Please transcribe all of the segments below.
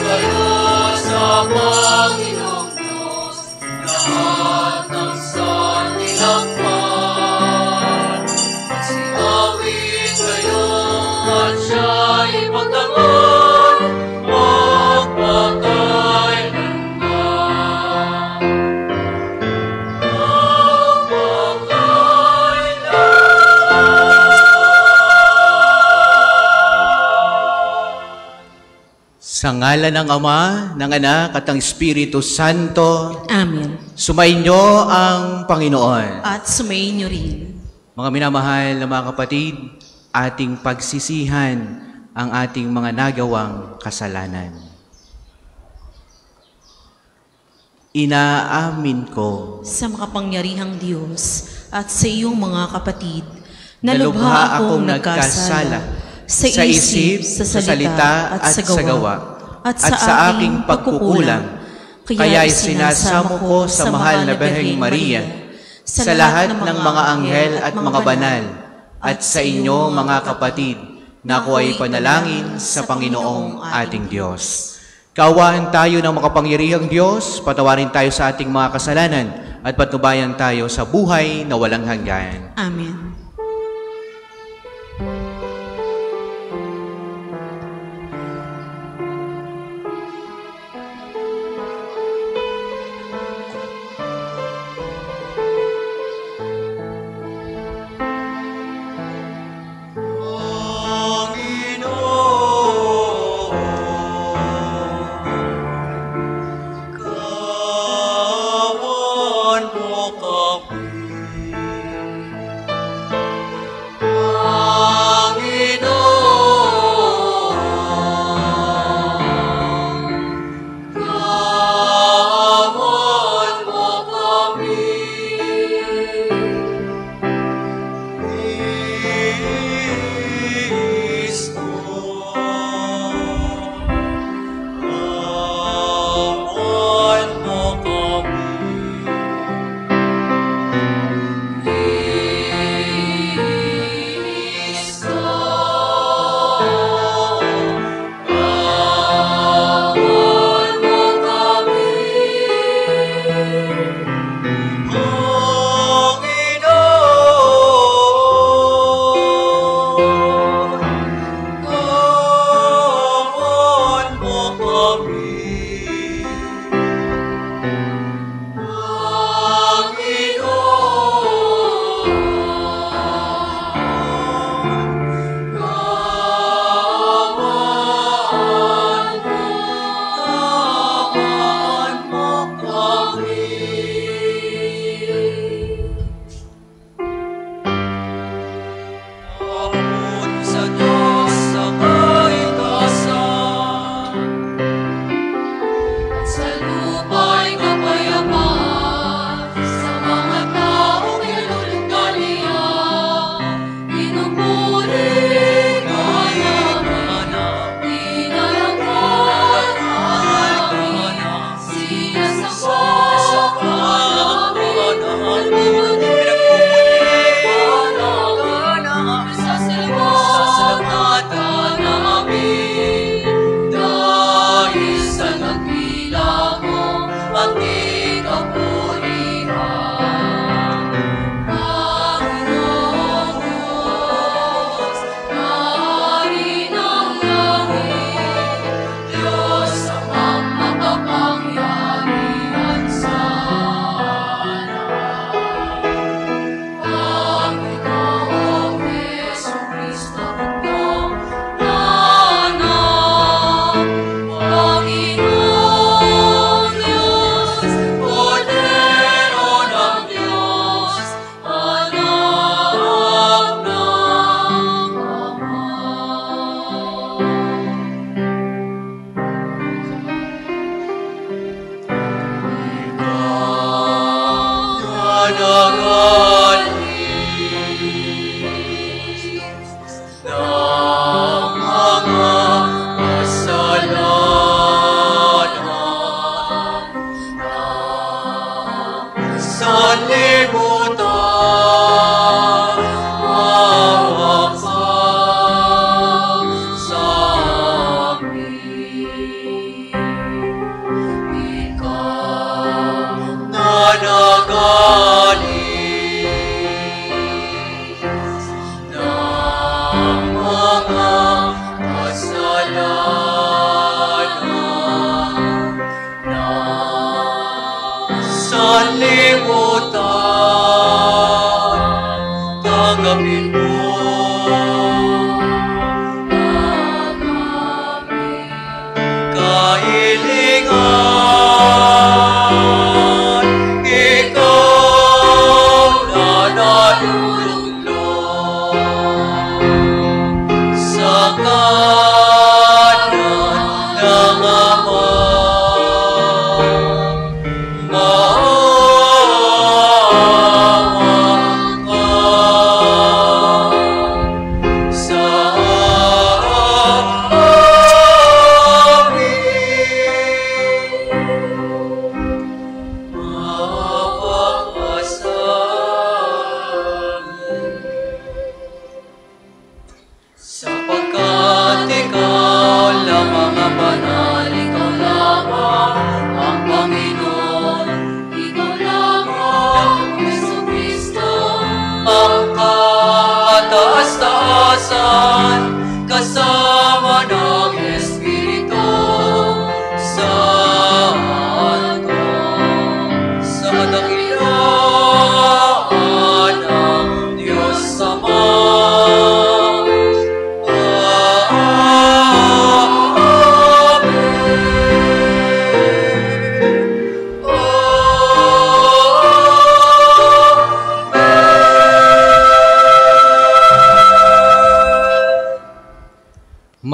kayo sa Panginoong Diyos, lahat ng sanilakpan. Sinawin kayo at siya'y pagtangon, magpakailanman. Sa ngalan ng Ama, ng Anak at ng Espiritu Santo. Amen. Sumainyo ang Panginoon. At sumainyo rin. Mga minamahal na mga kapatid, ating pagsisihan ang ating mga nagawang kasalanan. Inaamin ko Sa makapangyarihang Diyos at sa iyong mga kapatid, na na lubha akong nagkasala sa isip, sa salita at sa gawa, at sa aking pagkukulang. Kaya'y sinasamo ko sa mahal na Birheng Maria, sa lahat ng mga anghel at mga banal, at sa inyo mga kapatid, na ako ay panalangin sa Panginoong ating Diyos. Kaawaan tayo ng makapangyarihang Diyos, patawarin tayo sa ating mga kasalanan, at patnubayan tayo sa buhay na walang hanggan. Amen.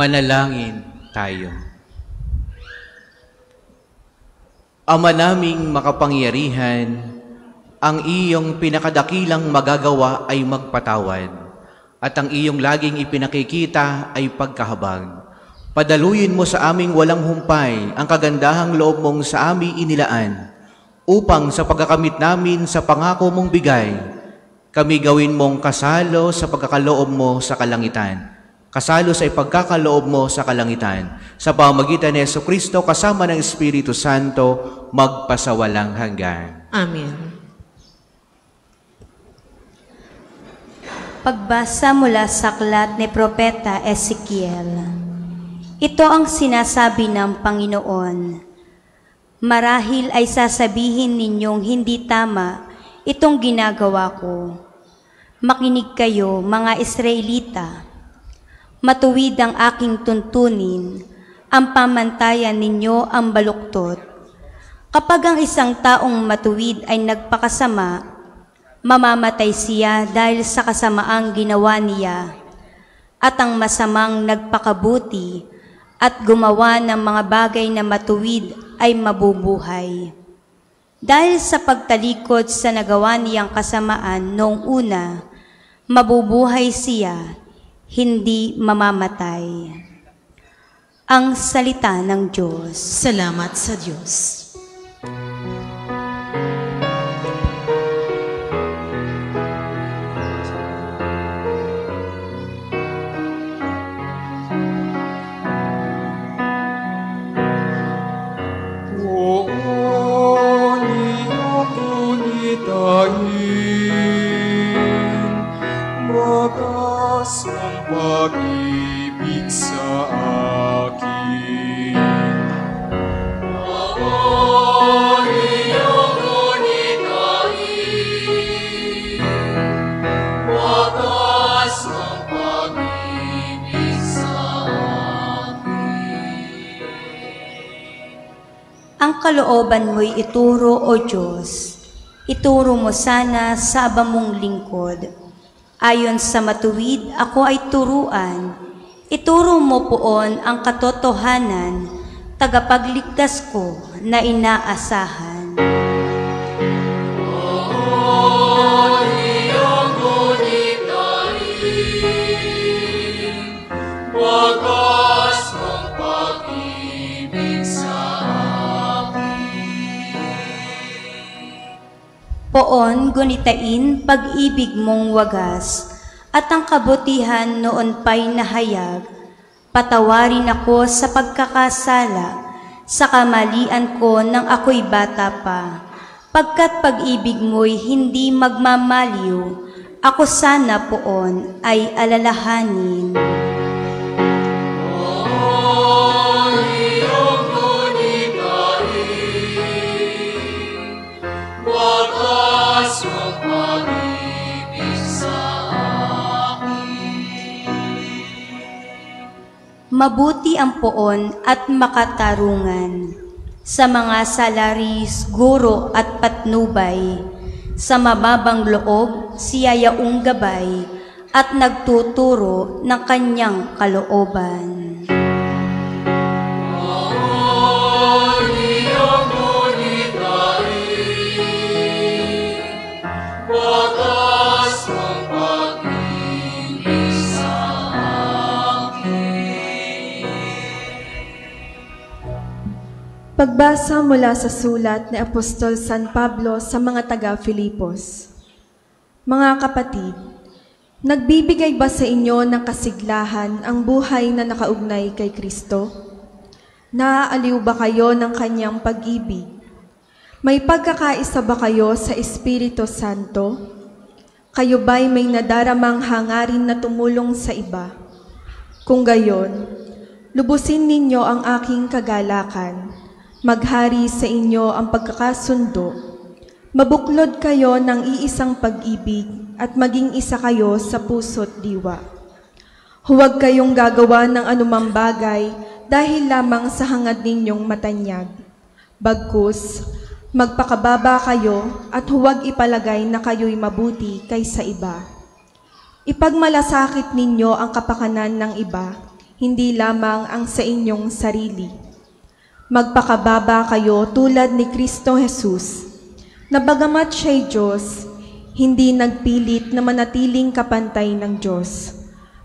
Manalangin tayo. Ama naming makapangyarihan, ang iyong pinakadakilang magagawa ay magpatawad, at ang iyong laging ipinakikita ay pagkahabag. Padaluyin mo sa aming walang humpay ang kagandahang loob mong sa aming inilaan, upang sa pagkakamit namin sa pangako mong bigay, kami gawin mong kasalo sa pagkakaloob mo sa kalangitan. Kasalo sa ipagkakaloob mo sa kalangitan. Sa pamamagitan ni Jesucristo kasama ng Espiritu Santo, magpasawalang hanggan. Amen. Pagbasa mula sa aklat ni Propeta Ezekiel. Ito ang sinasabi ng Panginoon. Marahil ay sasabihin ninyong hindi tama itong ginagawa ko. Makinig kayo, mga Israelita. Matuwid ang aking tuntunin, ang pamantayan ninyo ang baluktot. Kapag ang isang taong matuwid ay nagpakasama, mamamatay siya dahil sa kasamaang ginawa niya, at ang masamang nagpakabuti at gumawa ng mga bagay na matuwid ay mabubuhay. Dahil sa pagtalikod sa nagawa niyang kasamaan noong una, mabubuhay siya, hindi mamamatay. Ang salita ng Diyos. Salamat sa Diyos. Pag-ibig sa akin. Ako iyong gunitain, wagas ng pag-ibig sa akin. Ang kalooban mo'y ituro, O Diyos. Ituro mo sana sa aba mong lingkod. Ayon sa matuwid, ako ay turuan. Ituro mo poon ang katotohanan, tagapagligtas ko na inaasahan. Ako iyong gunitain, wagas ng pag-ibig sa Poon gunitain pag-ibig mong wagas, at ang kabutihan noon pa'y nahayag. Patawarin ako sa pagkakasala, sa kamalian ko nang ako'y bata pa. Pagkat pag-ibig mo'y hindi magmamaliw, ako sana poon ay alalahanin. Mabuti ang poon at makatarungan, sa mga salaris, guro at patnubay, sa mababang loob siya yaong gabay, at nagtuturo ng kanyang kalooban. Pagbasa mula sa sulat ni Apostol San Pablo sa mga taga-Filipos. Mga kapatid, nagbibigay ba sa inyo ng kasiglahan ang buhay na nakaugnay kay Kristo? Naaaliw ba kayo ng kanyang pag-ibig? May pagkakaisa ba kayo sa Espiritu Santo? Kayo ba'y may nadaramang hangarin na tumulong sa iba? Kung gayon, lubusin ninyo ang aking kagalakan. Maghari sa inyo ang pagkakasundo. Mabuklod kayo ng iisang pag-ibig at maging isa kayo sa puso't diwa. Huwag kayong gagawa ng anumang bagay dahil lamang sa hangad ninyong matanyag. Bagkus, magpakababa kayo at huwag ipalagay na kayo'y mabuti kaysa iba. Ipagmalasakit ninyo ang kapakanan ng iba, hindi lamang ang sa inyong sarili. Magpakababa kayo tulad ni Kristo Jesus, na bagamat siya'y Diyos, hindi nagpilit na manatiling kapantay ng Diyos.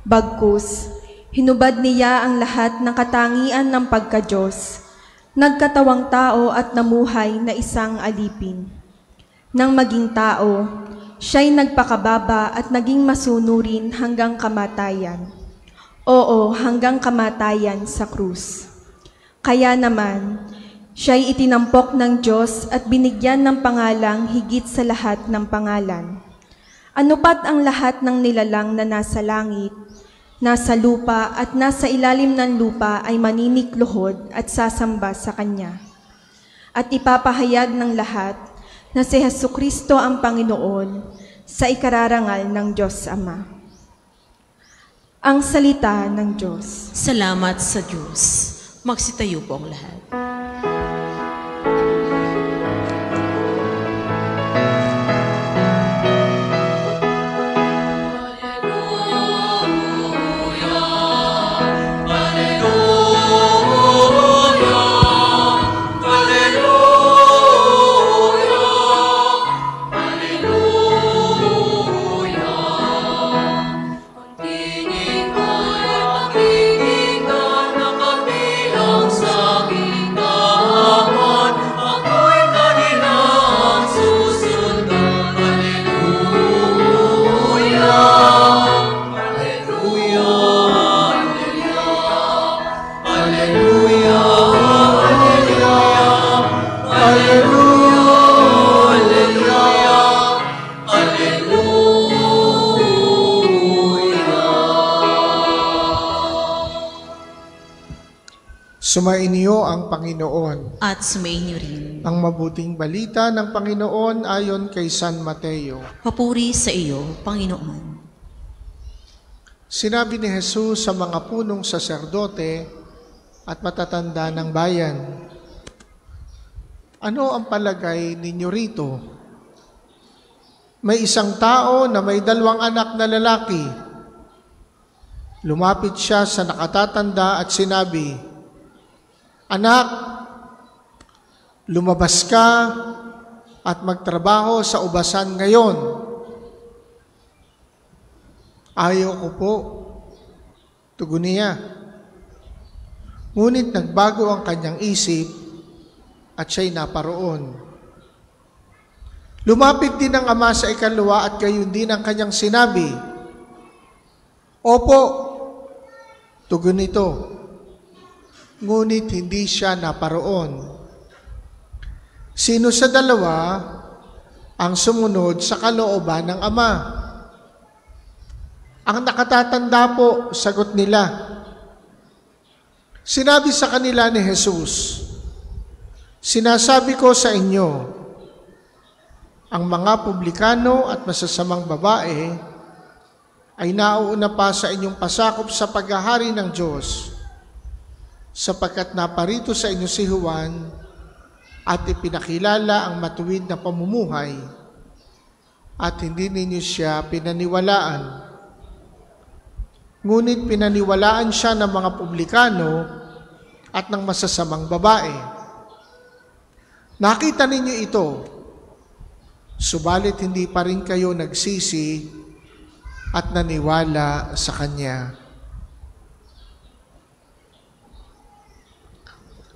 Bagkus, hinubad niya ang lahat ng katangian ng pagka-Diyos, nagkatawang tao at namuhay na isang alipin. Nang maging tao, siya'y nagpakababa at naging masunurin hanggang kamatayan. Oo, hanggang kamatayan sa krus. Kaya naman, siya'y itinampok ng Diyos at binigyan ng pangalang higit sa lahat ng pangalan. Ano pat ang lahat ng nilalang na nasa langit, nasa lupa at nasa ilalim ng lupa ay maninikluhod at sasamba sa Kanya. At ipapahayag ng lahat na si Jesucristo ang Panginoon sa ikararangal ng Diyos Ama. Ang salita ng Diyos. Salamat sa Diyos. Magsitayo po ang lahat. Sumainyo ang Panginoon. At sumainyo rin. Ang mabuting balita ng Panginoon ayon kay San Mateo. Papuri sa iyo, Panginoon. Sinabi ni Jesus sa mga punong saserdote at matatanda ng bayan, ano ang palagay ninyo rito? May isang tao na may 2 anak na lalaki. Lumapit siya sa nakatatanda at sinabi, Anak, lumabas ka at magtrabaho sa ubasan ngayon. Ayaw ko po, tugon niya. Ngunit nagbago ang kanyang isip at siya'y naparoon. Lumapit din ang ama sa ikalawa at gayon din ang kanyang sinabi, Opo, tugon nito. Ngunit hindi siya naparoon. Sino sa dalawa ang sumunod sa kalooban ng ama? Ang nakatatanda po, sagot nila. Sinabi sa kanila ni Jesus, Sinasabi ko sa inyo, ang mga publikano at masasamang babae ay nauuna pa sa inyong pasakop sa paghahari ng Diyos, sapagkat naparito sa inyo si Juan at ipinakilala ang matuwid na pamumuhay at hindi ninyo siya pinaniwalaan. Ngunit pinaniwalaan siya ng mga publikano at ng masasamang babae. Nakita ninyo ito, subalit hindi pa rin kayo nagsisi at naniwala sa Kanya.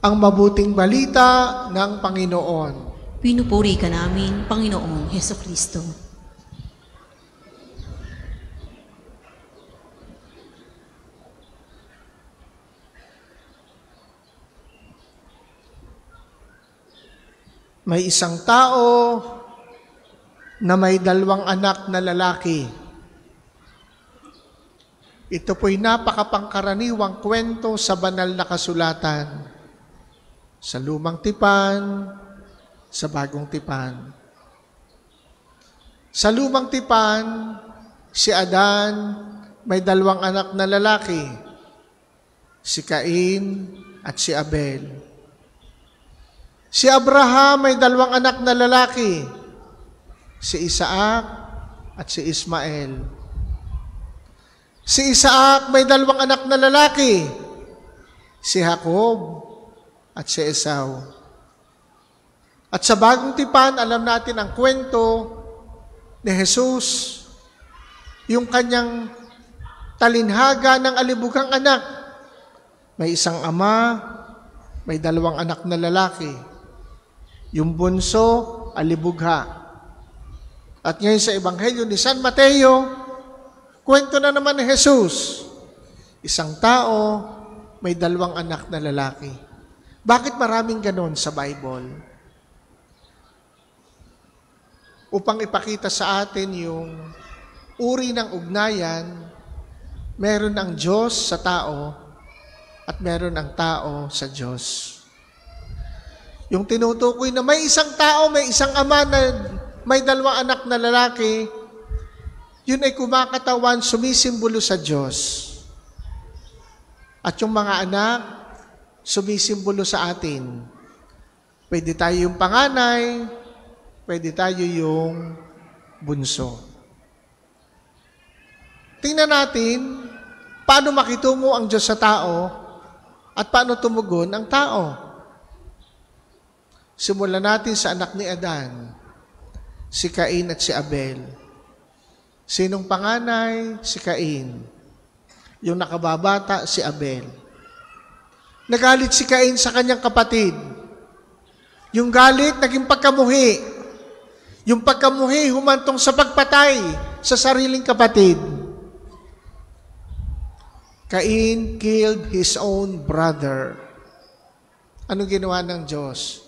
Ang mabuting balita ng Panginoon. Pinupuri ka namin, Panginoong Jesucristo. May isang tao na may 2 anak na lalaki. Ito po'y napakapangkaraniwang kwento sa banal na kasulatan. Sa lumang tipan, sa bagong tipan. Sa lumang tipan, si Adan may 2 anak na lalaki, si Cain at si Abel. Si Abraham may 2 anak na lalaki, si Isaac at si Ismael. Si Isaac may 2 anak na lalaki, si Jacob at si Esau. At sa Bagong Tipan, alam natin ang kwento ni Jesus, yung kanyang talinhaga ng alibughang anak. May isang ama, may 2 anak na lalaki. Yung bunso, alibugha. At ngayon sa Ebanghelyo ni San Mateo, kwento na naman ni Jesus. Isang tao, may 2 anak na lalaki. Bakit maraming ganon sa Bible? Upang ipakita sa atin yung uri ng ugnayan, meron ang Diyos sa tao at meron ang tao sa Diyos. Yung tinutukoy na may isang tao, may isang ama na may 2 anak na lalaki, yun ay kumakatawan, sumisimbolo sa Diyos. At yung mga anak, sumisimbolo sa atin. Pwede tayo yung panganay, pwede tayo yung bunso. Tingnan natin, paano makitungo ang Diyos sa tao at paano tumugon ang tao. Simulan natin sa anak ni Adan, si Cain at si Abel. Sinong panganay? Si Cain. Yung nakababata, si Abel. Nagalit si Cain sa kanyang kapatid. Yung galit, naging pagkamuhi. Yung pagkamuhi, humantong sa pagpatay sa sariling kapatid. Cain killed his own brother. Anong ginawa ng Diyos?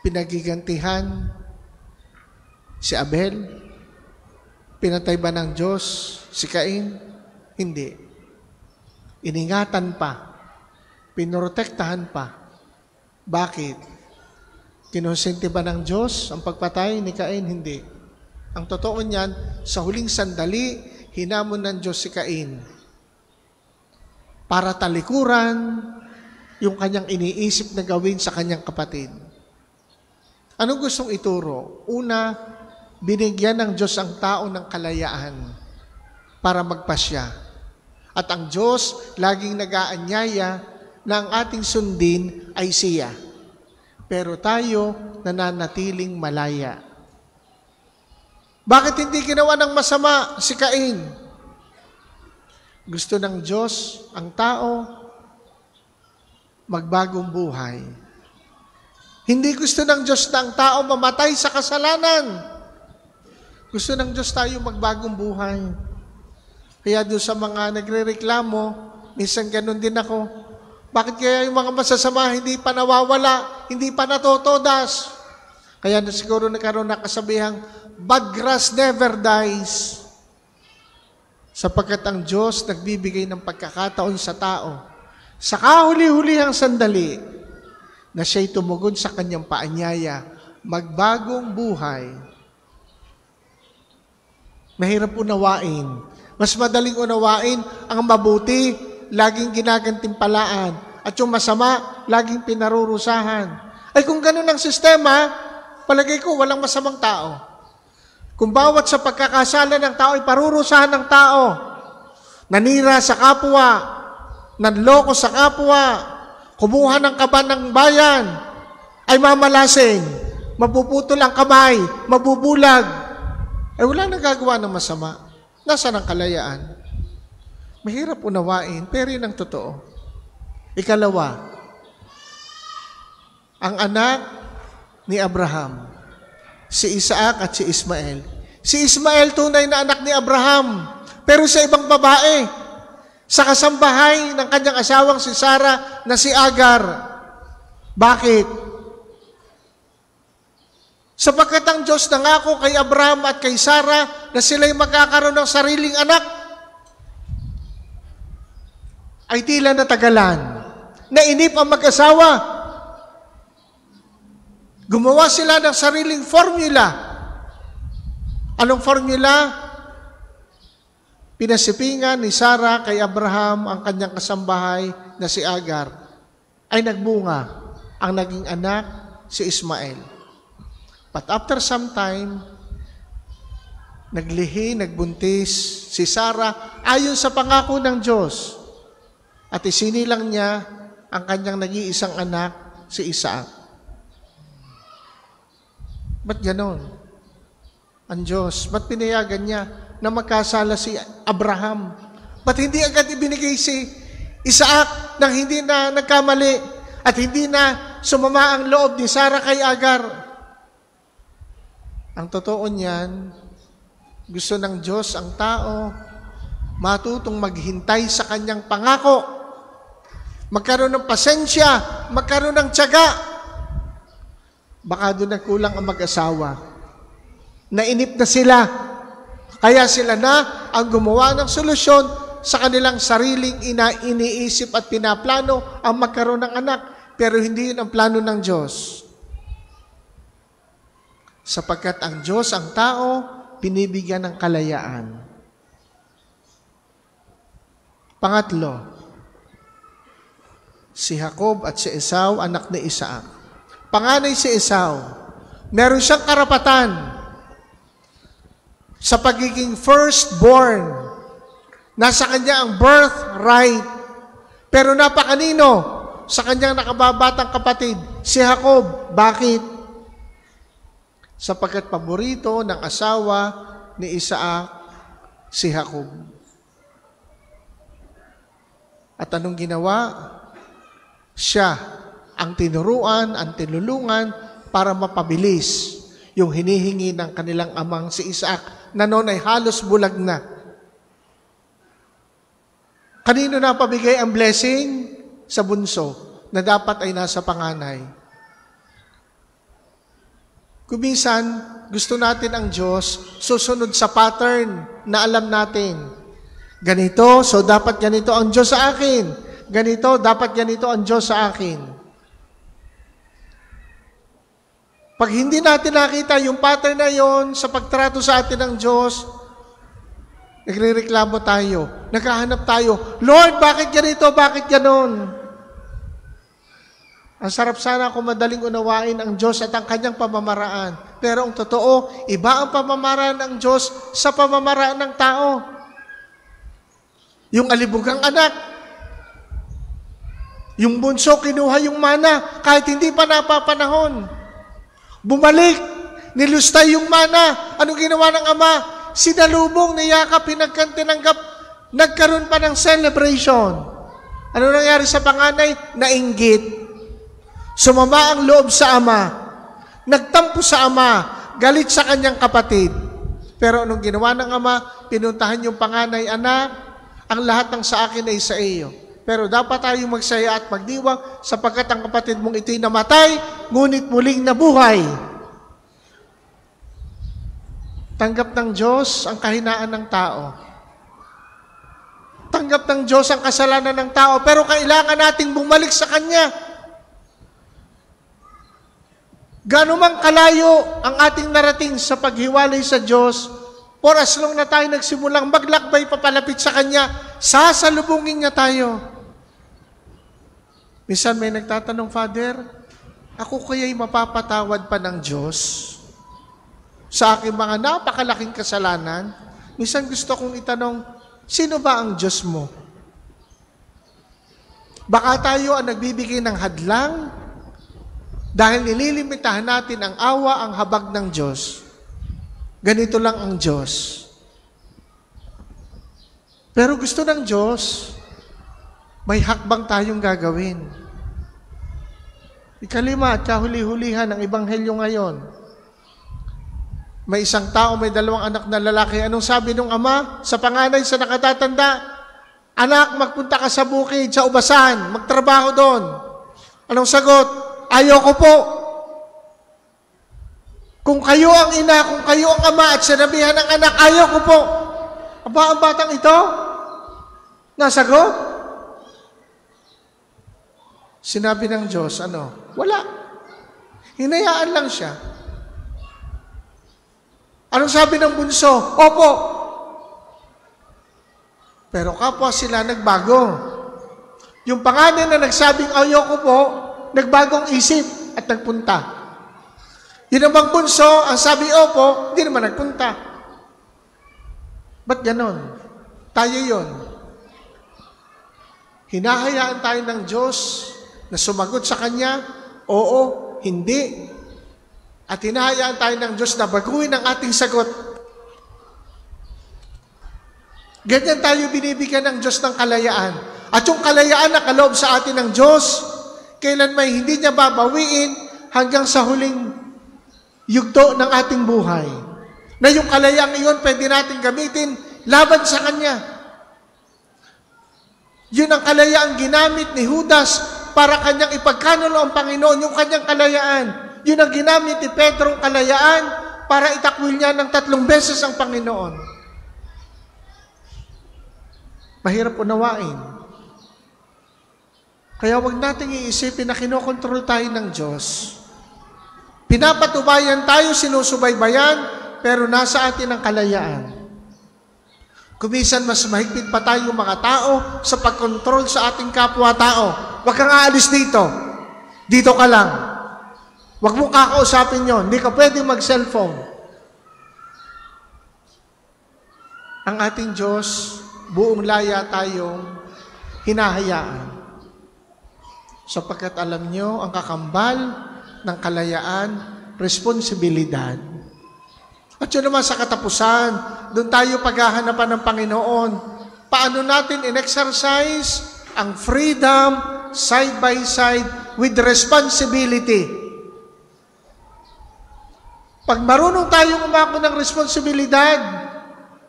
Pinagigantihan si Abel? Pinatay ba ng Diyos si Cain? Hindi. Iningatan pa. Pinrotektahan pa. Bakit? Kinonsente ba ng Diyos ang pagpatay ni Cain? Hindi. Ang totoo niyan, sa huling sandali, hinamon ng Diyos si Cain para talikuran yung kanyang iniisip na gawin sa kanyang kapatid. Anong gustong ituro? Una, binigyan ng Diyos ang tao ng kalayaan para magpasya. At ang Diyos laging nag-aanyaya na ang ating sundin ay siya. Pero tayo nananatiling malaya. Bakit hindi ginawa ng masama si Cain? Gusto ng Diyos ang tao magbagong buhay. Hindi gusto ng Diyos na ang tao mamatay sa kasalanan. Gusto ng Diyos tayo magbagong buhay. Kaya doon sa mga nagre-reklamo, minsan ganun din ako. Bakit kaya yung mga masasama hindi pa nawawala, hindi pa natotodas? Kaya na siguro nagkaroon na kasabihang, bad grass never dies. Sapagkat ang Diyos nagbibigay ng pagkakataon sa tao. Sa kahuli-hulihang sandali, na siya'y tumugon sa kanyang paanyaya, magbagong buhay. Mahirap unawain. Mas madaling unawain ang mabuti, laging ginagantimpalaan. At yung masama, laging pinarurusahan. Ay kung ganun ang sistema, palagay ko walang masamang tao. Kung bawat sa pagkakasala ng tao ay parurusahan ng tao, nanira sa kapwa, nanloko sa kapwa, kumuha ng kaban ng bayan, ay mamalasing, mapuputol ang kamay, mabubulag, ay wala nagagawa ng masama. Nasaan ang kalayaan? Mahirap unawain, pero yun ang totoo. Ikalawa, ang anak ni Abraham, si Isaac at si Ismael. Si Ismael tunay na anak ni Abraham, pero sa ibang babae, sa kasambahay ng kanyang asawang si Sarah na si Agar. Bakit? Sapagkat ang Diyos nangako kay Abraham at kay Sarah na sila'y magkakaroon ng sariling anak, ay tila natagalan. Nainip ang mag-asawa. Gumawa sila ng sariling formula. Anong formula? Pinasipingan ni Sarah kay Abraham ang kanyang kasambahay na si Agar. Ay nagbunga. Ang naging anak, si Ismael. But after some time, naglihi, nagbuntis si Sarah ayon sa pangako ng Diyos. At isinilang niya ang kanyang nag-iisang anak, si Isaac. Ba't ganon? Ang Diyos, ba't pinayagan niya na magkasala si Abraham? Ba't hindi agad ibinigay si Isaac nang hindi na nagkamali at hindi na sumama ang loob ni Sarah kay Agar? Ang totoo niyan, gusto ng Diyos ang tao matutong maghintay sa kanyang pangako, magkaroon ng pasensya, magkaroon ng tiyaga. Baka doon nagkulang ang mag-asawa. Nainip na sila. Kaya sila na ang gumawa ng solusyon sa kanilang sariling iniisip at pinaplano ang magkaroon ng anak. Pero hindi yun ang plano ng Diyos. Sapagkat ang Diyos, ang tao, binibigyan ng kalayaan. Pangatlo, si Jacob at si Esau, anak ni Isaac. Panganay si Esau, meron siyang karapatan sa pagiging firstborn. Nasa kanya ang birthright. Pero napakanino? Sa kanyang nakababatang kapatid, si Jacob. Bakit? Sapagkat paborito ng asawa ni Isaac, si Jacob. At anong ginawa? Siya ang tinuruan, ang tinulungan para mapabilis yung hinihingi ng kanilang amang si Isaac na noon ay halos bulag na. Kanino na pabigay ang blessing? Sa bunso na dapat ay nasa panganay. Kuminsan, gusto natin ang Diyos susunod sa pattern na alam natin. Ganito, so dapat ganito ang Diyos sa akin. Ganito, dapat ganito ang Diyos sa akin. Pag hindi natin nakita yung pattern na yon sa pagtrato sa atin ng Diyos, nagrereklamo tayo, naghahanap tayo, Lord, bakit ganito, bakit ganon? Ang sarap sana kung madaling unawain ang Diyos at ang kanyang pamamaraan. Pero ang totoo, iba ang pamamaraan ng Diyos sa pamamaraan ng tao. Yung alibugang anak, yung bunso kinuha yung mana kahit hindi pa napapanahon. Bumalik, nilustay yung mana. Anong ginawa ng ama? Sinalubong, niyakap, pinagkantinanggap, nagkaroon pa ng celebration. Ano nangyari sa panganay? Nainggit. Sumama ang loob sa ama. Nagtampo sa ama. Galit sa kanyang kapatid. Pero anong ginawa ng ama? Pinuntahan yung panganay, anak, ang lahat ng sa akin ay sa iyo. Pero dapat tayong magsaya at magdiwang sapagkat ang kapatid mong ito'y namatay, ngunit muling nabuhay. Tanggap ng Diyos ang kahinaan ng tao. Tanggap ng Diyos ang kasalanan ng tao, pero kailangan nating bumalik sa Kanya. Gaano mang kalayo ang ating narating sa paghiwalay sa Diyos, for as long na tayo nagsimulang maglakbay papalapit sa Kanya, sasalubungin niya tayo. Minsan may nagtatanong, Father, ako kaya'y mapapatawad pa ng Diyos sa aking mga napakalaking kasalanan? Minsan gusto kong itanong, sino ba ang Diyos mo? Baka tayo ang nagbibigay ng hadlang dahil nililimitahan natin ang awa, ang habag ng Diyos. Ganito lang ang Diyos. Pero gusto ng Diyos, may hakbang tayong gagawin. Ikalima at kahuli-hulihan ng Ebanghelyo ngayon. May isang tao, may dalawang anak na lalaki. Anong sabi ng ama sa panganay, sa nakatatanda? Anak, magpunta ka sa bukid, sa ubasan, magtrabaho doon. Anong sagot? Ayoko po. Kung kayo ang ina, kung kayo ang ama at sinabihan ng anak, ayoko po. Aba, ang batang ito? Nasagot? Sinabi ng Diyos, ano? Wala. Hinayaan lang siya. Anong sabi ng bunso? Opo. Pero kapwa sila nagbago. Yung panganay na nagsabing ayoko po, nagbagong isip at nagpunta. Yun namang bunso, ang sabi opo, hindi naman nagpunta. Ba't ganon? Tayo yon. Hinahayaan tayo ng Diyos na sumagot sa Kanya, oo, hindi. At hinahayaan tayo ng Diyos na baguhin ang ating sagot. Ganyan tayo binibigyan ng Diyos ng kalayaan. At yung kalayaan na kaloob sa atin ng Diyos, kailan may hindi niya babawiin hanggang sa huling yugto ng ating buhay. Na yung kalayaang iyon pwede natin gamitin laban sa Kanya. Yun ang kalayaang ginamit ni Judas para kanyang ipagkanulo ang Panginoon, yung kanyang kalayaan. Yun ang ginamit ni Pedro ang kalayaan para itakwil niya ng 3 beses ang Panginoon. Mahirap unawain. Kaya wag nating iisipin na kinokontrol tayo ng Diyos. Pinapatubayan tayo, sinusubaybayan, pero nasa atin ang kalayaan. Kumisan mas mahigpit pa tayo mga tao sa pagkontrol sa ating kapwa-tao. Huwag kang aalis dito. Dito ka lang. Huwag mong kakausapin yon. Hindi ka pwedeng mag-cellphone. Ang ating Diyos, buong laya tayong hinahayaan. Sapagkat alam nyo, ang kakambal ng kalayaan, responsibilidad. At yun naman sa katapusan, doon tayo paghahanapan ng Panginoon. Paano natin in-exercise ang freedom side by side with responsibility. Pag marunong tayong umako ng responsibilidad,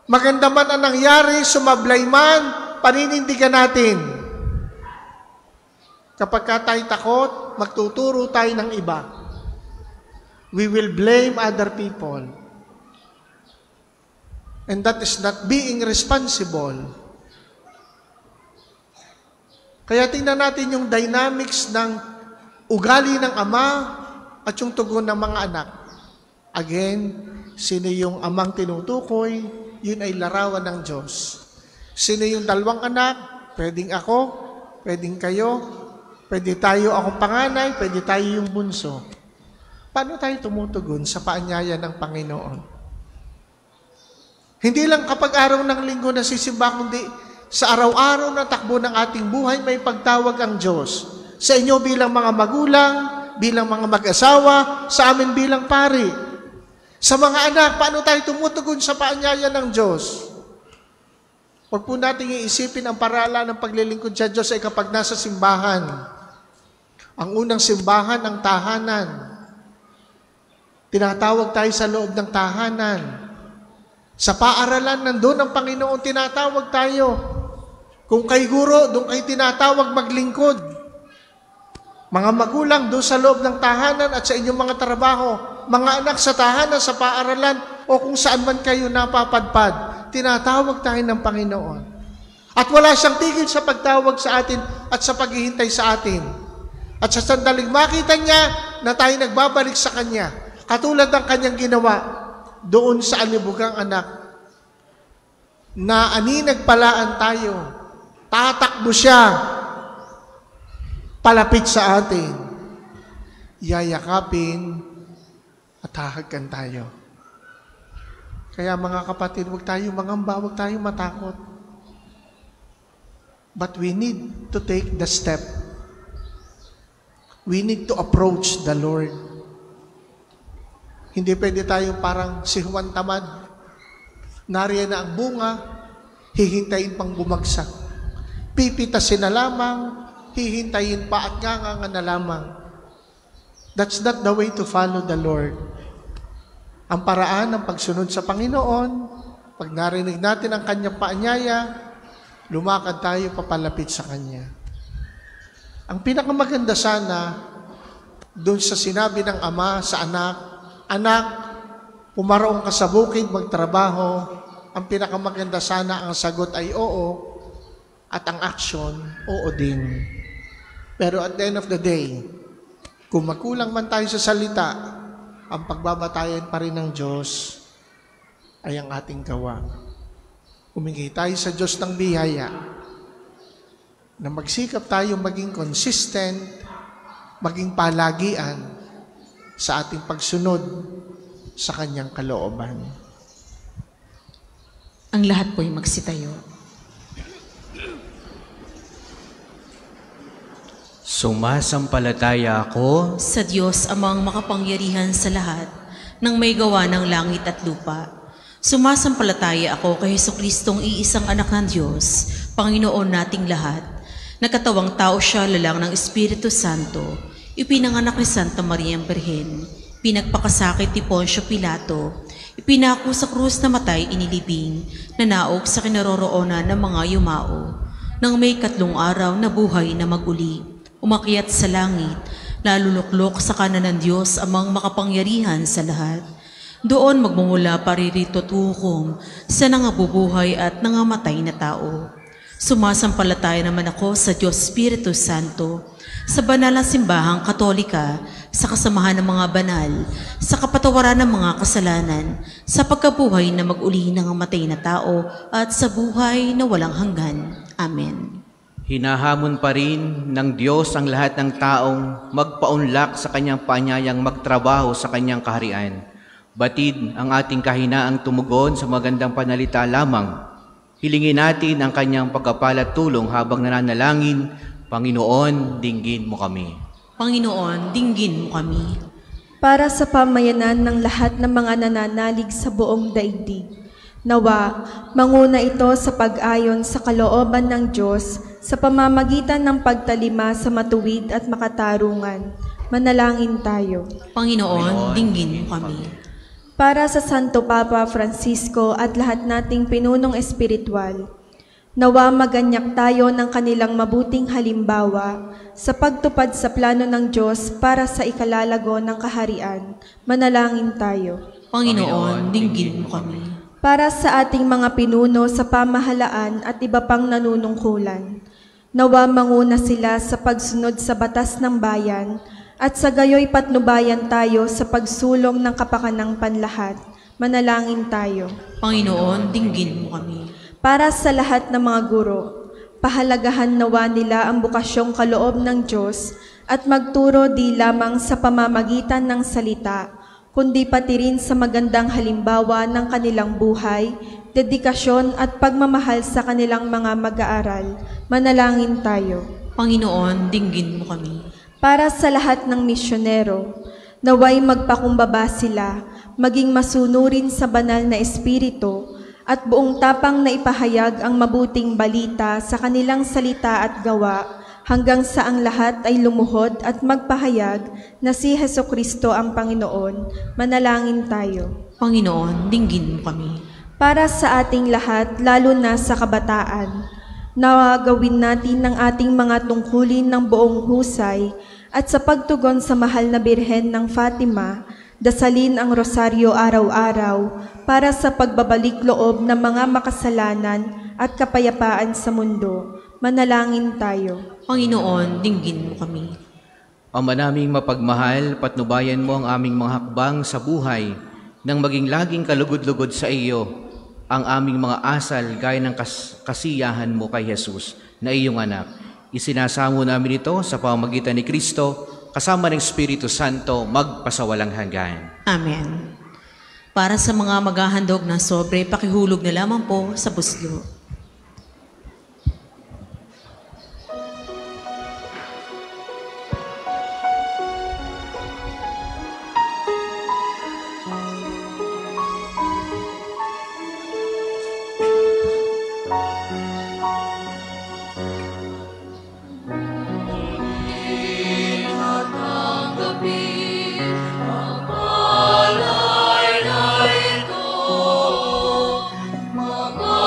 maganda man ang nangyari, sumablay man, paninindigan natin. Kapag tayo takot, magtuturo tayo ng iba. We will blame other people. And that is not being responsible. Kaya tingnan natin yung dynamics ng ugali ng ama at yung tugon ng mga anak. Again, sino yung amang tinutukoy, yun ay larawan ng Diyos. Sino yung 2 anak? Pwedeng ako, pwedeng kayo, pwede tayo akong panganay, pwede tayo yung bunso. Paano tayo tumutugon sa paanyaya ng Panginoon? Hindi lang kapag araw ng linggo nasisimba, kundi sa araw-araw na takbo ng ating buhay, may pagtawag ang Diyos. Sa inyo bilang mga magulang, bilang mga mag-asawa, sa amin bilang pari. Sa mga anak, paano tayo tumutugon sa paanyaya ng Diyos? Huwag po natin iisipin ang paralan ng paglilingkod sa Diyos ay kapag nasa simbahan. Ang unang simbahan, ang tahanan. Tinatawag tayo sa loob ng tahanan. Sa paaralan, nandun ang Panginoon, tinatawag tayo. Kung kay guro, doon kayo tinatawag maglingkod. Mga magulang, doon sa loob ng tahanan at sa inyong mga trabaho. Mga anak sa tahanan, sa paaralan, o kung saan man kayo napapadpad, tinatawag tayo ng Panginoon. At wala siyang tigil sa pagtawag sa atin at sa paghihintay sa atin. At sa sandaling makita niya na tayo nagbabalik sa Kanya, katulad ng Kanyang ginawa, doon sa alibugang anak, na aninagpalaan tayo, tatakbo siya, palapit sa atin, yayakapin, at hahagkan tayo. Kaya mga kapatid, huwag tayong mangamba, huwag tayong matakot. But we need to take the step. We need to approach the Lord. Hindi pwede tayong parang si Juan Tamad. Nariyan na ang bunga, hihintayin pang bumagsak. Pipitasin na lamang, hihintayin pa at nganga na lamang. That's not the way to follow the Lord. Ang paraan ng pagsunod sa Panginoon, pag narinig natin ang Kanyang paanyaya, lumakad tayo papalapit sa Kanya. Ang pinakamaganda sana, doon sa sinabi ng Ama sa anak, anak, pumaroon ka sa bukid, magtrabaho, ang pinakamaganda sana ang sagot ay oo, at ang action, oo din. Pero at the end of the day, kung magkulang man tayo sa salita, ang pagbabatayan pa rin ng Diyos ay ang ating gawa. Humingi tayo sa Diyos ng biyaya na magsikap tayo maging consistent, maging palagian sa ating pagsunod sa Kanyang kalooban. Ang lahat po'y magsitayo. Sumasampalataya ako Sa Diyos amang makapangyarihan sa lahat, nang may gawa ng langit at lupa. Sumasampalataya ako kay Jesucristong iisang anak ng Diyos, Panginoon nating lahat. Nagkatawang tao siya lalang ng Espiritu Santo, ipinanganak ni Santa Maria Birhen, pinagpakasakit ni Poncio Pilato, ipinako sa krus na matay inilibing, nanaog sa kinaroroonan ng mga yumao. Nang may 3 araw na buhay na maguli, umakyat sa langit, laluluklok sa kanan ng Diyos amang makapangyarihan sa lahat. Doon magmumula paririto at hukom sa nangabubuhay at nangamatay na tao. Sumasampalataya naman ako sa Diyos Espiritu Santo, sa banal na simbahang katolika, sa kasamahan ng mga banal, sa kapatawaran ng mga kasalanan, sa pagkabuhay na mag-uli ng matay na tao, at sa buhay na walang hanggan. Amen. Hinahamon pa rin ng Diyos ang lahat ng taong magpaunlak sa kanyang paanyayang magtrabaho sa kanyang kaharian. Batid ang ating kahinaang tumugon sa magandang panalita lamang. Hilingin natin ang kanyang pagkapalat tulong habang nananalangin. Panginoon, dinggin mo kami. Panginoon, dinggin mo kami. Para sa pamayanan ng lahat ng mga nananalig sa buong daigdig, nawa, manguna ito sa pag-ayon sa kalooban ng Diyos sa pamamagitan ng pagtalima sa matuwid at makatarungan. Manalangin tayo. Panginoon, dinggin mo kami. Para sa Santo Papa Francisco at lahat nating pinunong espiritual, nawa maganyak tayo ng kanilang mabuting halimbawa sa pagtupad sa plano ng Diyos para sa ikalalago ng kaharian. Manalangin tayo. Panginoon, dinggin mo kami. Para sa ating mga pinuno sa pamahalaan at iba pang nanunungkulan, nawa manguna sila sa pagsunod sa batas ng bayan at sa gayoy patnubayan tayo sa pagsulong ng kapakanang panlahat. Manalangin tayo. Panginoon, dinggin mo kami. Para sa lahat ng mga guro, pahalagahan nawa nila ang bukasyong kaloob ng Diyos at magturo di lamang sa pamamagitan ng salita, kundi pati rin sa magandang halimbawa ng kanilang buhay, dedikasyon at pagmamahal sa kanilang mga mag-aaral. Manalangin tayo. Panginoon, dinggin mo kami. Para sa lahat ng misyonero, naway magpakumbaba sila, maging masunurin sa banal na espiritu, at buong tapang na ipahayag ang mabuting balita sa kanilang salita at gawa, hanggang sa ang lahat ay lumuhod at magpahayag na si Jesucristo ang Panginoon. Manalangin tayo. Panginoon, dinggin mo kami. Para sa ating lahat, lalo na sa kabataan, nawa gawin natin ng ating mga tungkulin ng buong husay at sa pagtugon sa mahal na Birhen ng Fatima, dasalin ang rosaryo araw-araw para sa pagbabalik loob ng mga makasalanan at kapayapaan sa mundo. Manalangin tayo. Panginoon, dinggin mo kami. Ama naming mapagmahal, patnubayan mo ang aming mga hakbang sa buhay nang maging laging kalugod-lugod sa iyo ang aming mga asal gaya ng kasiyahan mo kay Jesus na iyong anak. Isinasamo namin ito sa pamamagitan ni Kristo, kasama ng Espiritu Santo, magpasawalang hanggan. Amen. Para sa mga maghahandog ng sobre, pakihulog na lamang po sa buslo. Mga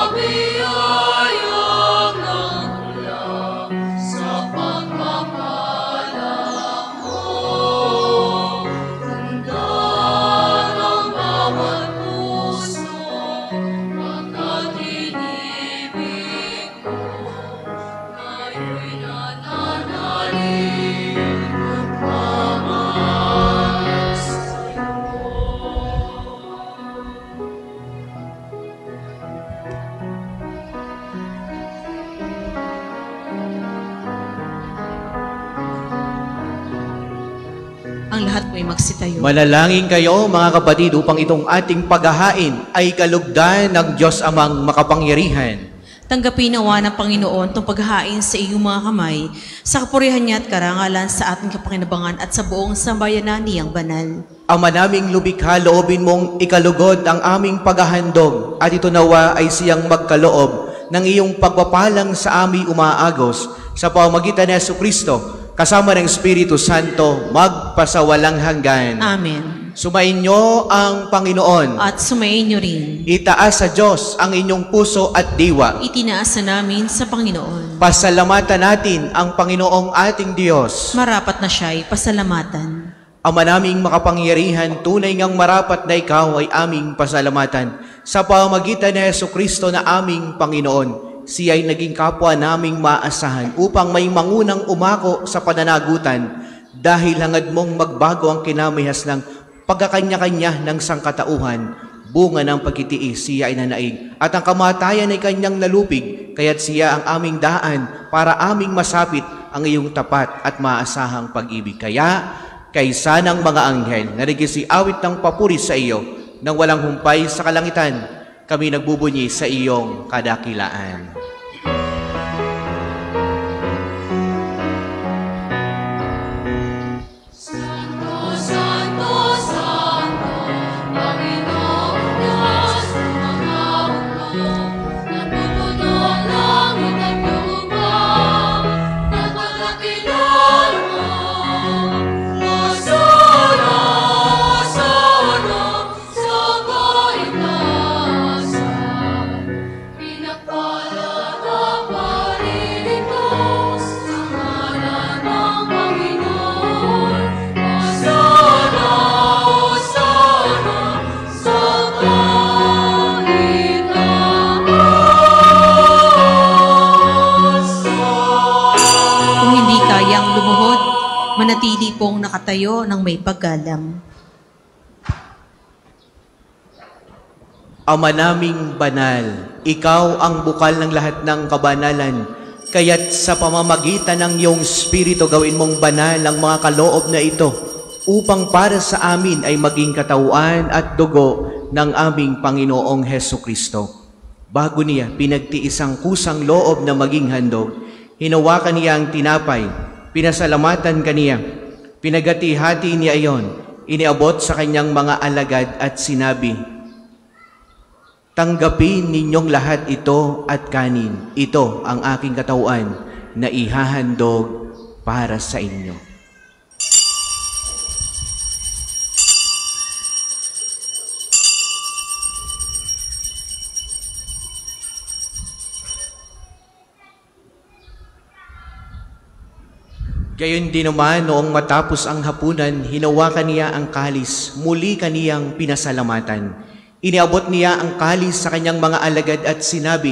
ang lahat po'y magsitayo. Manalangin kayo mga kapatid upang itong ating paghahain ay kalugdan ng Diyos Amang makapangyarihan. Tanggapin nawa ng Panginoon itong paghahain sa iyong mga kamay, sa kapurihan niya at karangalan sa ating kapakinabangan at sa buong sambayanan niyang banal. Ama naming lubikha, loobin mong ikalugod ang aming paghahandog at ito nawa ay siyang magkaloob ng iyong pagpapalang sa aming umaagos sa pamamagitan ni Jesucristo kasama ng Espiritu Santo magpasawalang hanggan. Amen. Sumainyo ang Panginoon. At sumayin niyo rin. Itaas sa Diyos ang inyong puso at diwa. Itinaas na namin sa Panginoon. Pasalamatan natin ang Panginoong ating Diyos. Marapat na siya'y pasalamatan. Ama naming makapangyarihan, tunay ngang marapat na ikaw ay aming pasalamatan sa pamamagitan ni Jesucristo na aming Panginoon. Siya ay naging kapwa naming maasahan upang may mangunang umako sa pananagutan dahil hangad mong magbago ang kinamihas ng pagkakanya-kanya ng sangkatauhan, bunga ng pagkitiis, siya ay nanaig. At ang kamatayan ay kanyang nalupig, kaya't siya ang aming daan para aming masapit ang iyong tapat at maasahang pag-ibig. Kaya, kaysa ng mga anghel, narigisi awit ng papuri sa iyo, nang walang humpay sa kalangitan, kami nagbubunyi sa iyong kadakilaan. Manatili pong nakatayo ng may paggalang. Ama naming banal, ikaw ang bukal ng lahat ng kabanalan, kaya't sa pamamagitan ng iyong Espiritu gawin mong banal ang mga kaloob na ito, upang para sa amin ay maging katawan at dugo ng aming Panginoong Hesukristo. Bago niya pinagtiis ang kusang loob na maging handog, hinawakan niya ang tinapay, pinasalamatan kaniya, pinagati-hati niya iyon, iniabot sa kanyang mga alagad at sinabi, tanggapin ninyong lahat ito at kanin. Ito ang aking katawan na ihahandog para sa inyo. Gayon din naman noong matapos ang hapunan, hinawakan niya ang kalis, muli kaniyang pinasalamatan. Iniabot niya ang kalis sa kanyang mga alagad at sinabi,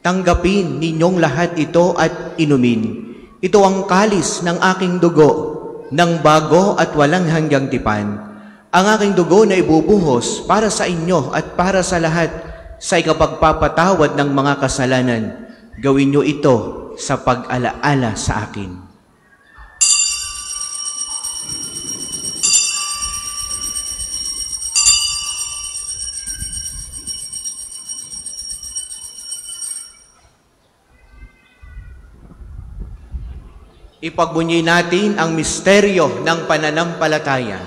tanggapin ninyong lahat ito at inumin. Ito ang kalis ng aking dugo, ng bago at walang hanggang tipan. Ang aking dugo na ibubuhos para sa inyo at para sa lahat sa ikapagpapatawad ng mga kasalanan. Gawin niyo ito sa pag-alaala sa akin. Ipagbunyi natin ang misteryo ng pananampalataya.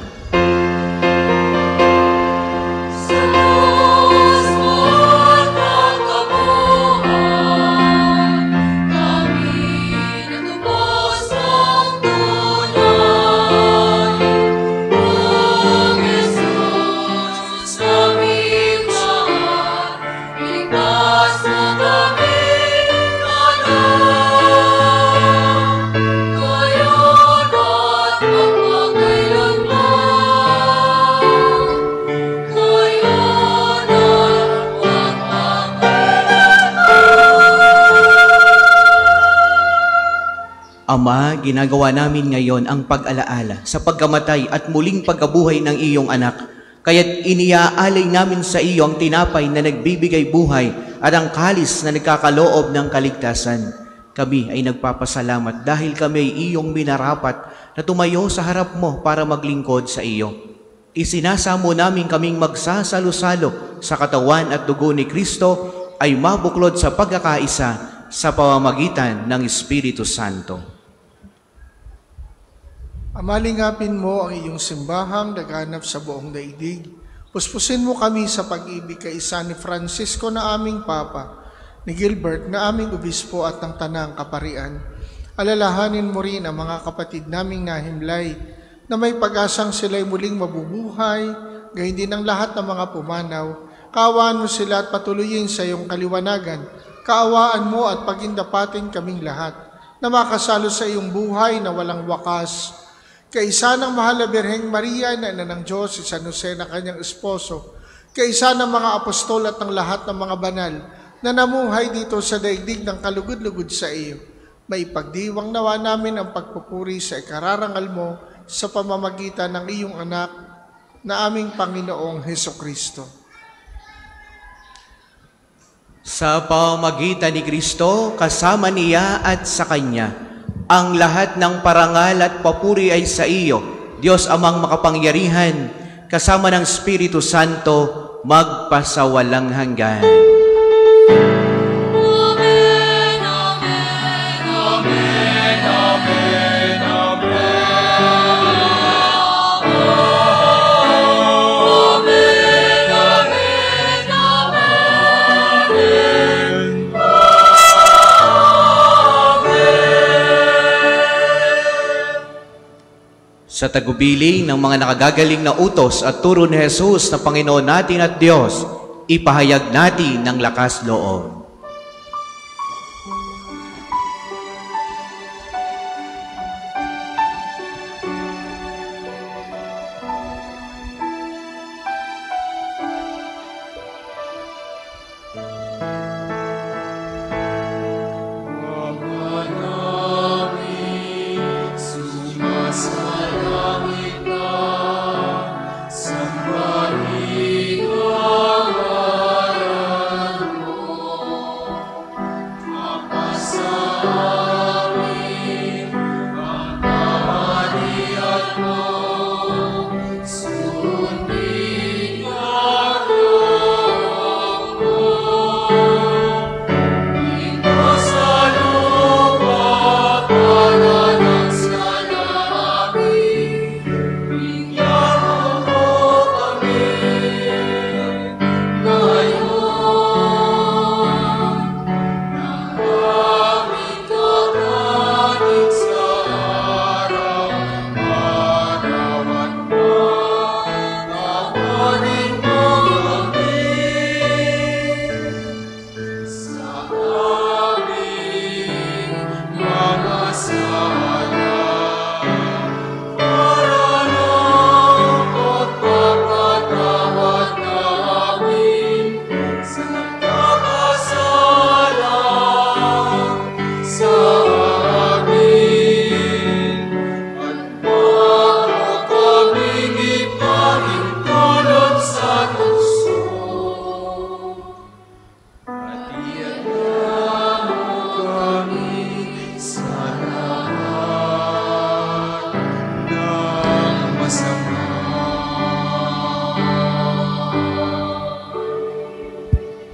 Ama, ginagawa namin ngayon ang pag-alaala sa pagkamatay at muling pagkabuhay ng iyong anak. Kaya't iniaalay namin sa iyo ang tinapay na nagbibigay buhay at ang kalis na nagkakaloob ng kaligtasan. Kami ay nagpapasalamat dahil kami ay iyong minarapat na tumayo sa harap mo para maglingkod sa iyo. Isinasamo namin kaming magsasalo-salo sa katawan at dugo ni Kristo ay mabuklod sa pagkakaisa sa pamamagitan ng Espiritu Santo. Amalingapin mo ang iyong simbahang naganap sa buong daigdig. Puspusin mo kami sa pag-ibig kaisa ni Francisco na aming Papa, ni Gilbert na aming Obispo at ng Tanang Kaparian. Alalahanin mo rin ang mga kapatid naming nahimlay na may pag-asang sila'y muling mabubuhay, gayon din ang lahat ng mga pumanaw. Kaawaan mo sila at patuloyin sa iyong kaliwanagan. Kaawaan mo at pagindapatin kaming lahat na makasalo sa iyong buhay na walang wakas. Kaisa ng mahal na Birheng Maria na ina ng Diyos, si San Jose na kanyang esposo, kaisa ng mga apostol at ng lahat ng mga banal na namuhay dito sa daigdig ng kalugod-lugod sa iyo. Maipagdiwang nawa namin ang pagpupuri sa ikararangal mo sa pamamagitan ng iyong anak na aming Panginoong Hesukristo. Sa pamamagitan ni Kristo, kasama niya at sa Kanya, ang lahat ng parangal at papuri ay sa iyo, Diyos Amang makapangyarihan, kasama ng Espiritu Santo, magpasawalang hanggan. Amen, amen, amen, amen, Sa tagubilin ng mga nakagagaling na utos at turo ni Jesus na Panginoon natin at Diyos, ipahayag natin ng lakas loob.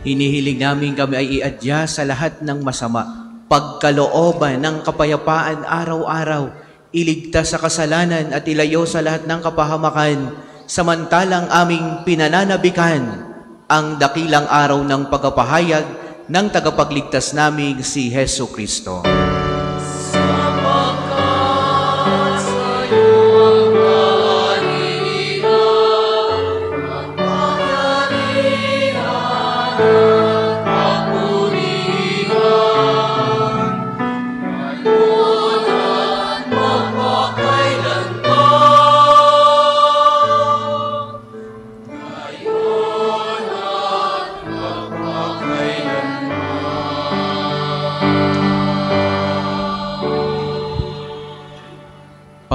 Hinihiling namin kami ay iadya sa lahat ng masama, pagkalooban ng kapayapaan araw-araw, iligtas sa kasalanan at ilayo sa lahat ng kapahamakan, samantalang aming pinananabikan ang dakilang araw ng pagpapahayag ng tagapagligtas naming si Hesu Kristo.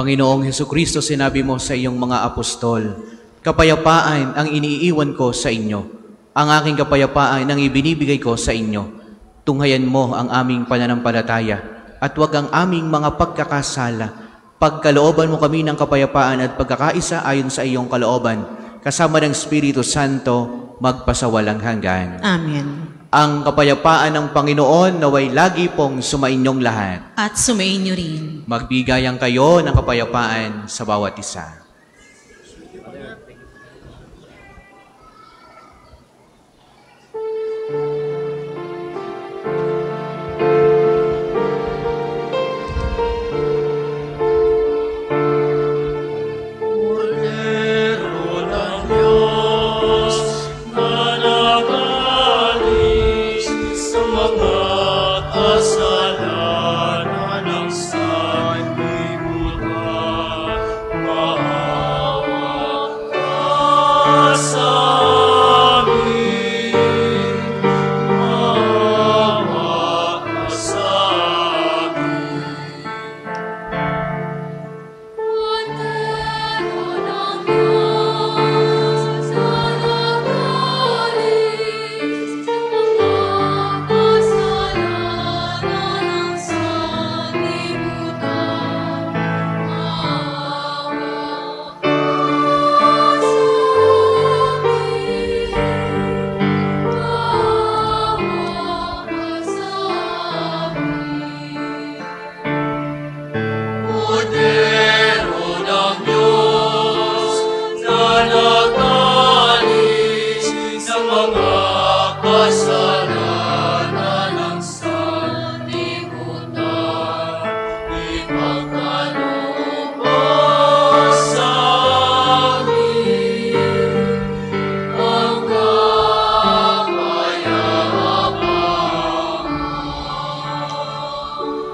Panginoong Hesukristo, sinabi mo sa iyong mga apostol, kapayapaan ang iniiwan ko sa inyo. Ang aking kapayapaan ang ibinibigay ko sa inyo. Tunghayan mo ang aming pananampalataya at huwag ang aming mga pagkakasala. Pagkalooban mo kami ng kapayapaan at pagkakaisa ayon sa iyong kalooban, kasama ng Espiritu Santo, magpasawalang hanggan. Amen. Ang kapayapaan ng Panginoon naway lagi pong sumainyong lahat. At sumainyo rin. Magbigayan kayo ng kapayapaan sa bawat isa.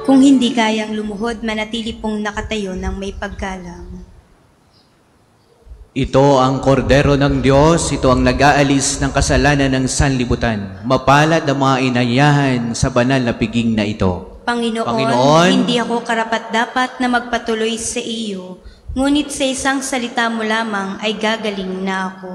Kung hindi kayang lumuhod, manatili pong nakatayo ng may paggalang. Ito ang kordero ng Diyos, ito ang nag-aalis ng kasalanan ng sanlibutan. Mapalad ang mga inayahan sa banal na piging na ito. Panginoon, hindi ako karapat-dapat na magpatuloy sa iyo, ngunit sa isang salita mo lamang ay gagaling na ako.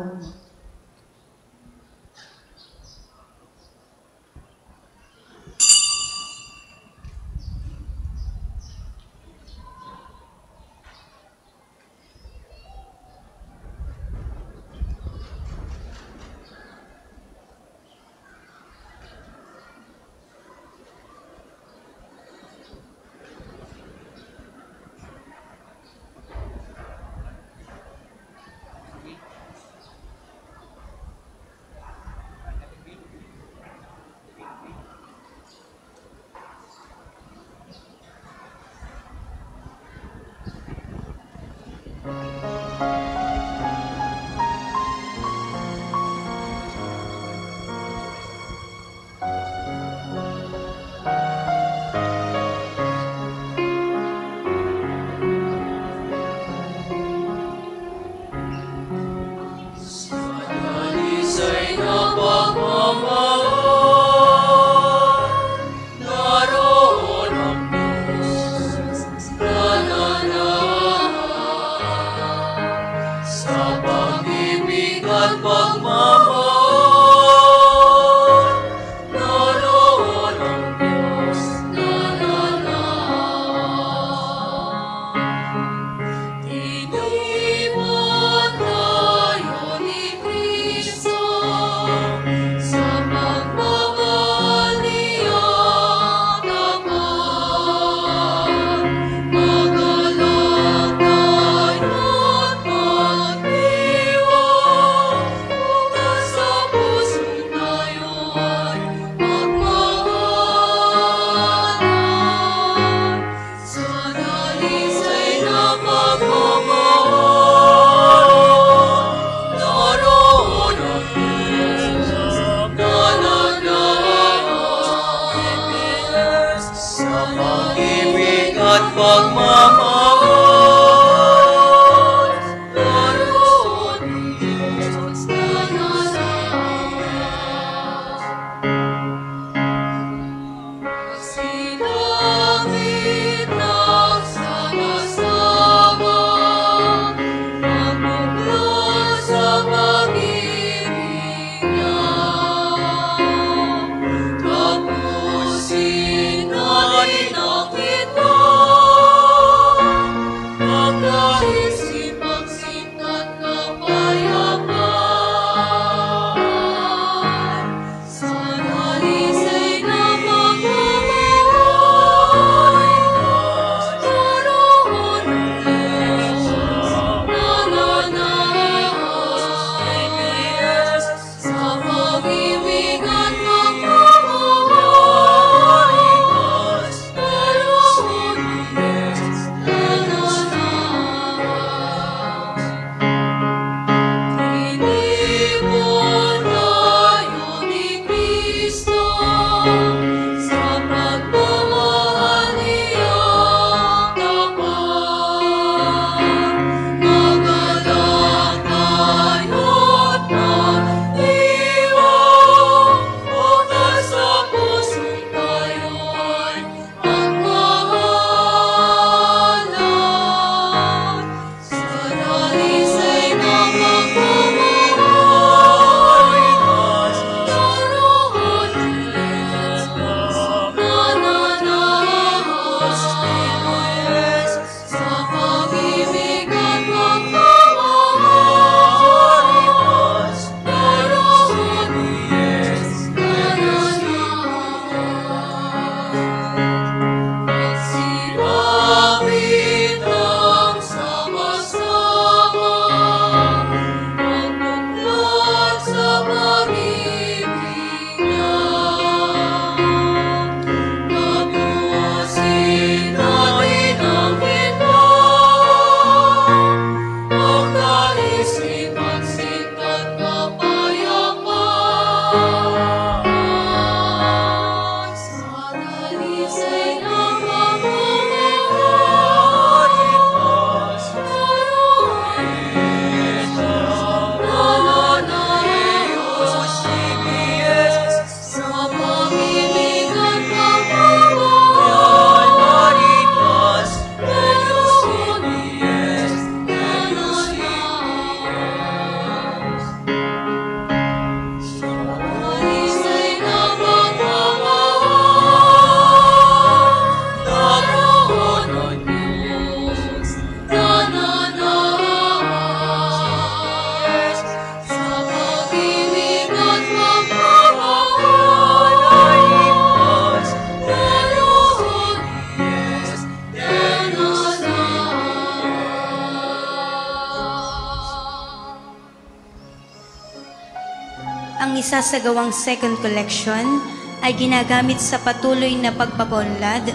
Ang isasagawang second collection ay ginagamit sa patuloy na pagpapaunlad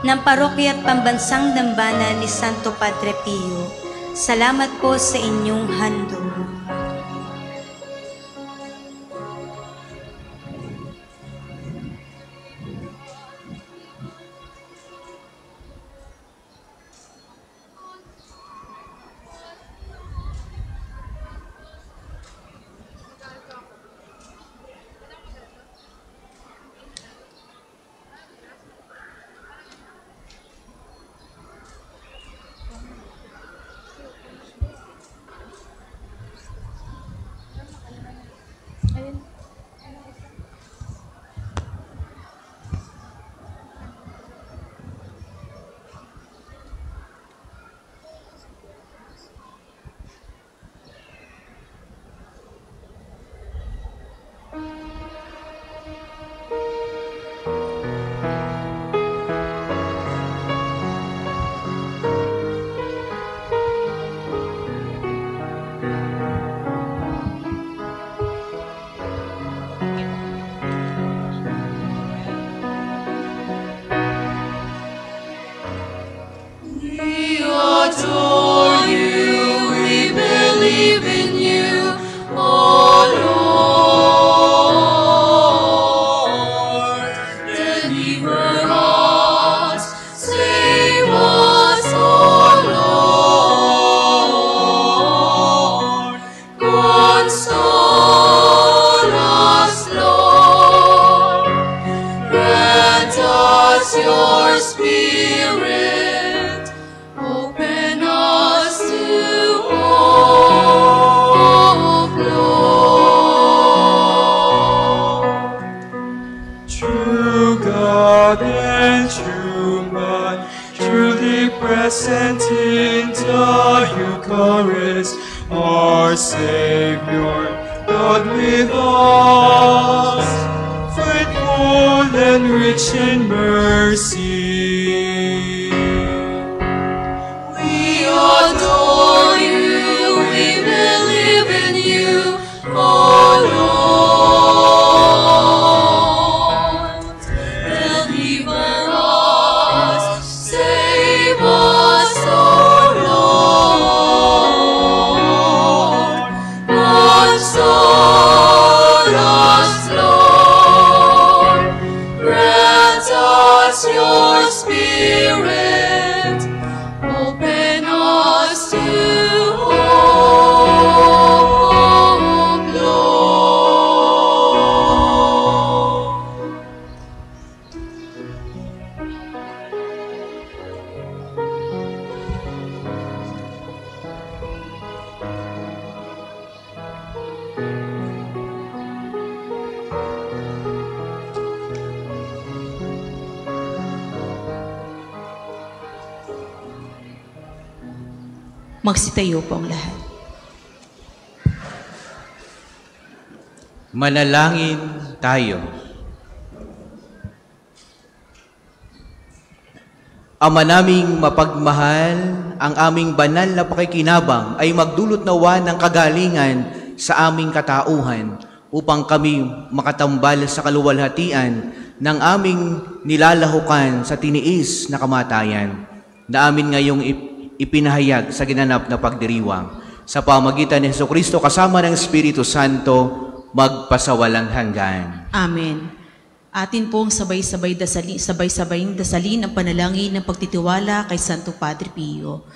ng parokya at pambansang dambana ni Santo Padre Pio. Salamat po sa inyong handog. Eucharist, our Savior, God with us, faithful and rich in mercy. We adore you, we believe in you, O Lord. Deliver us, save us, O Lord. Console us, Lord. Grant us your Spirit. Open us to hope, Lord. Magsitayo po ang lahat. Manalangin tayo. Ama naming mapagmahal, ang aming banal na pakikinabang ay magdulot nawa ng kagalingan sa aming katauhan upang kami makatambal sa kaluwalhatian ng aming nilalahukan sa tiniis na kamatayan na amin ngayong ipinahayag sa ginanap na pagdiriwang. Sa pamagitan ni Jesucristo kasama ng Espiritu Santo, magpasawalang hanggan. Amen. Atin pong sabay-sabay dasalin ang panalangin ng pagtitiwala kay Santo Padre Pio.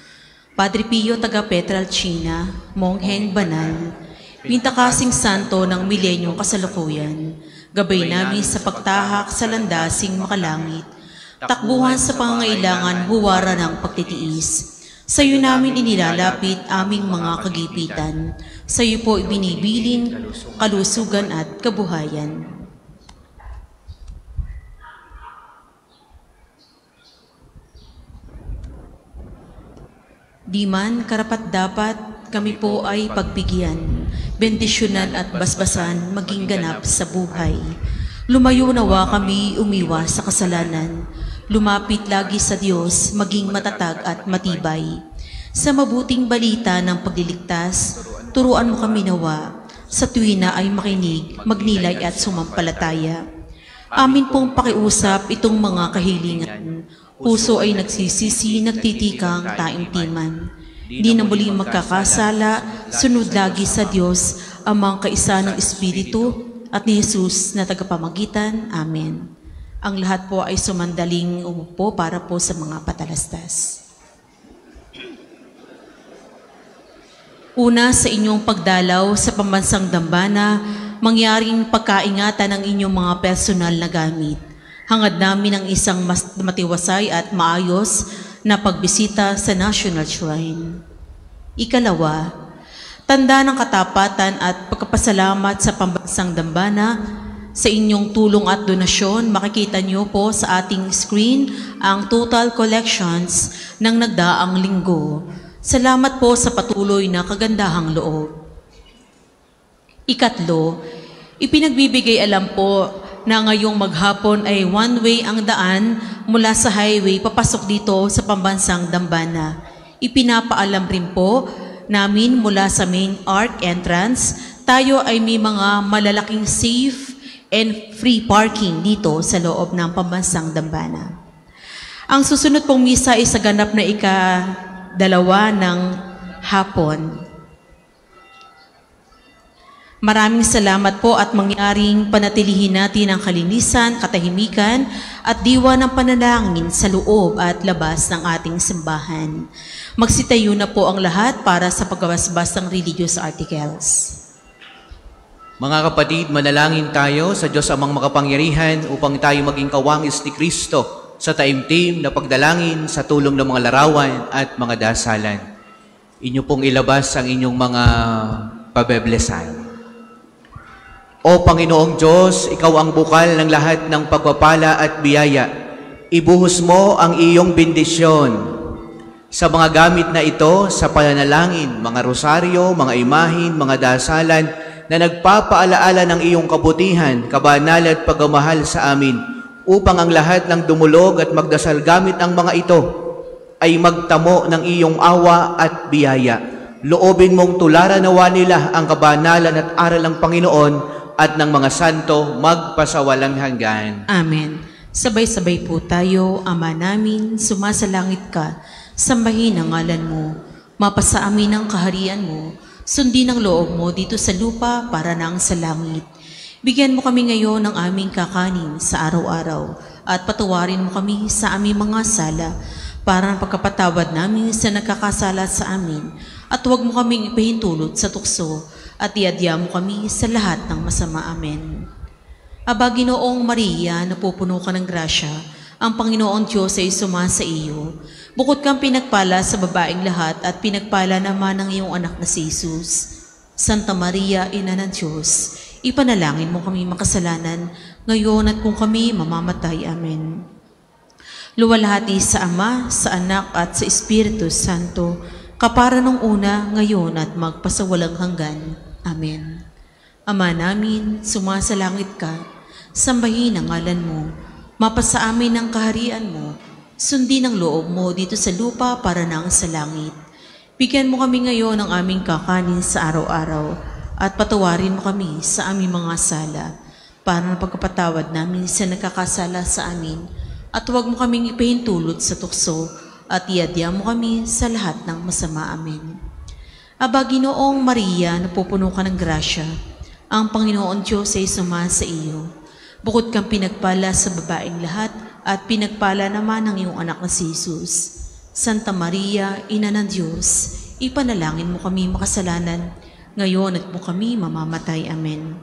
Padre Pio, taga Petralcina, mongheng banal, pintakasing santo ng milenyong kasalukuyan, gabay namin sa pagtahak sa landasing makalangit, takbuhan sa pangangailangan huwara ng pagtitiis. Sa iyo namin inilalapit aming mga kagipitan. Sa iyo po ibinibilin, kalusugan at kabuhayan. Di man karapat-dapat kami po ay pagbigyan, bendisyonan at basbasan maging ganap sa buhay. Lumayo nawa kami umiwas sa kasalanan. Lumapit lagi sa Diyos, maging matatag at matibay. Sa mabuting balita ng pagliligtas, turuan mo kami nawa. Sa tuwina ay makinig, magnilay at sumampalataya. Amin pong pakiusap itong mga kahilingan. Puso ay nagsisisi, nagtitikang taimtiman. Di na muling magkakasala, sunod lagi sa Diyos, amang kaisa ng Espiritu at ni Jesus na tagapamagitan. Amen. Ang lahat po ay sumandaling umupo para po sa mga patalastas. Una, sa inyong pagdalaw sa pambansang dambana, mangyaring pagkaingatan ng inyong mga personal na gamit. Hangad namin ang isang mas matiwasay at maayos na pagbisita sa National Shrine. Ikalawa, tanda ng katapatan at pagkapasalamat sa pambansang dambana. Sa inyong tulong at donasyon, makikita niyo po sa ating screen ang total collections ng nagdaang linggo. Salamat po sa patuloy na kagandahang loob. Ikatlo, ipinagbibigay alam po na ngayong maghapon ay one-way ang daan mula sa highway papasok dito sa pambansang dambana. Ipinapaalam rin po namin mula sa main arc entrance, tayo ay may mga malalaking safe and free parking dito sa loob ng pambansang dambana. Ang susunod pong misa ay sa ganap na ika-2 ng hapon. Maraming salamat po at mangyaring panatilihin natin ang kalinisan, katahimikan at diwa ng panalangin sa loob at labas ng ating simbahan. Magsitayo na po ang lahat para sa pagbabasbas ng religious articles. Mga kapatid, manalangin tayo sa Diyos amang makapangyarihan upang tayo maging kawangis ni Kristo sa taimtim na pagdalangin sa tulong ng mga larawan at mga dasalan. Inyo pong ilabas ang inyong mga pabeblesan. O Panginoong Diyos, Ikaw ang bukal ng lahat ng pagpapala at biyaya. Ibuhos mo ang iyong bendisyon Sa mga gamit na ito, sa pananalangin, mga rosaryo, mga imahin, mga dasalan, na nagpapaalaala ng iyong kabutihan, kabanalan at pagmamahal sa amin, upang ang lahat ng dumulog at magdasal gamit ang mga ito ay magtamo ng iyong awa at biyaya. Loobin mong tularan nawa nila ang kabanalan at aral ng Panginoon at ng mga santo magpasawalang hanggan. Amen. Sabay-sabay po tayo, Ama namin, sumasalangit ka, sambahin ang ngalan mo, mapasa amin ang kaharian mo, sundin ang loob mo dito sa lupa para nang sa langit. Bigyan mo kami ngayon ng aming kakanin sa araw-araw at patawarin mo kami sa aming mga sala para ng pagkapatawad namin sa nagkakasala sa amin at huwag mo kaming ipahintulot sa tukso at iadya mo kami sa lahat ng masama. Amen. Aba, Ginoong Maria, napupuno ka ng grasya, ang Panginoon Diyos ay sumasa iyo. Bukod kang pinagpala sa babaeng lahat at pinagpala naman ng iyong anak na si Jesus. Santa Maria, Ina ng Diyos, ipanalangin mo kami makasalanan, ngayon at kung kami mamamatay. Amen. Luwalhati sa Ama, sa Anak at sa Espiritu Santo, kapara nung una, ngayon at magpasawalang hanggan. Amen. Ama namin, sumasalangit ka, sambahin ang ngalan mo, mapasa amin ang kaharian mo, sundin ang loob mo dito sa lupa para nang sa langit. Bigyan mo kami ngayon ng aming kakanin sa araw-araw at patawarin mo kami sa aming mga sala para ng pagkapatawad namin sa nagkakasala sa amin at huwag mo kaming ipahintulot sa tukso at iadya mo kami sa lahat ng masama. Amen. Aba, Ginoong Maria, napupuno ka ng grasya, ang Panginoon Diyos ay sumasa iyo. Bukod kang pinagpala sa babaeng lahat at pinagpala naman ng iyong anak na si Jesus. Santa Maria, Ina ng Diyos, ipanalangin mo kami makasalanan, ngayon at mo kami mamamatay. Amen.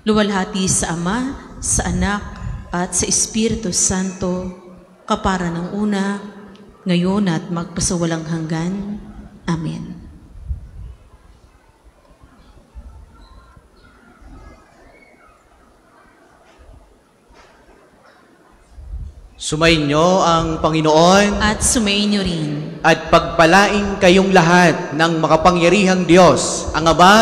Luwalhati sa Ama, sa Anak, at sa Espiritu Santo, kapara ng una, ngayon at magpasawalang hanggan. Amen. Sumainyo ang Panginoon At sumainyo rin. at pagpalain kayong lahat ng makapangyarihang Diyos, ang Ama,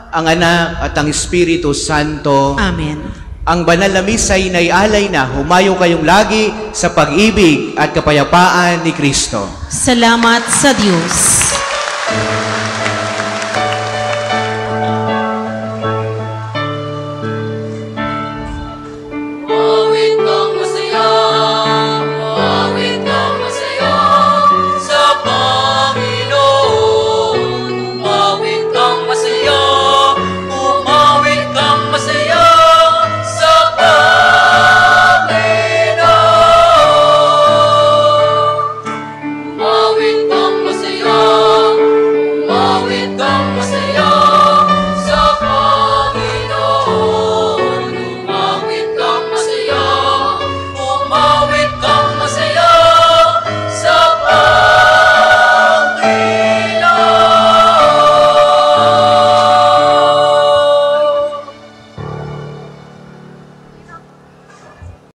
ang Anak at ang Espiritu Santo. Amen. Ang banal na misa'y naialay na, humayo kayong lagi sa pag-ibig at kapayapaan ni Kristo. Salamat sa Diyos.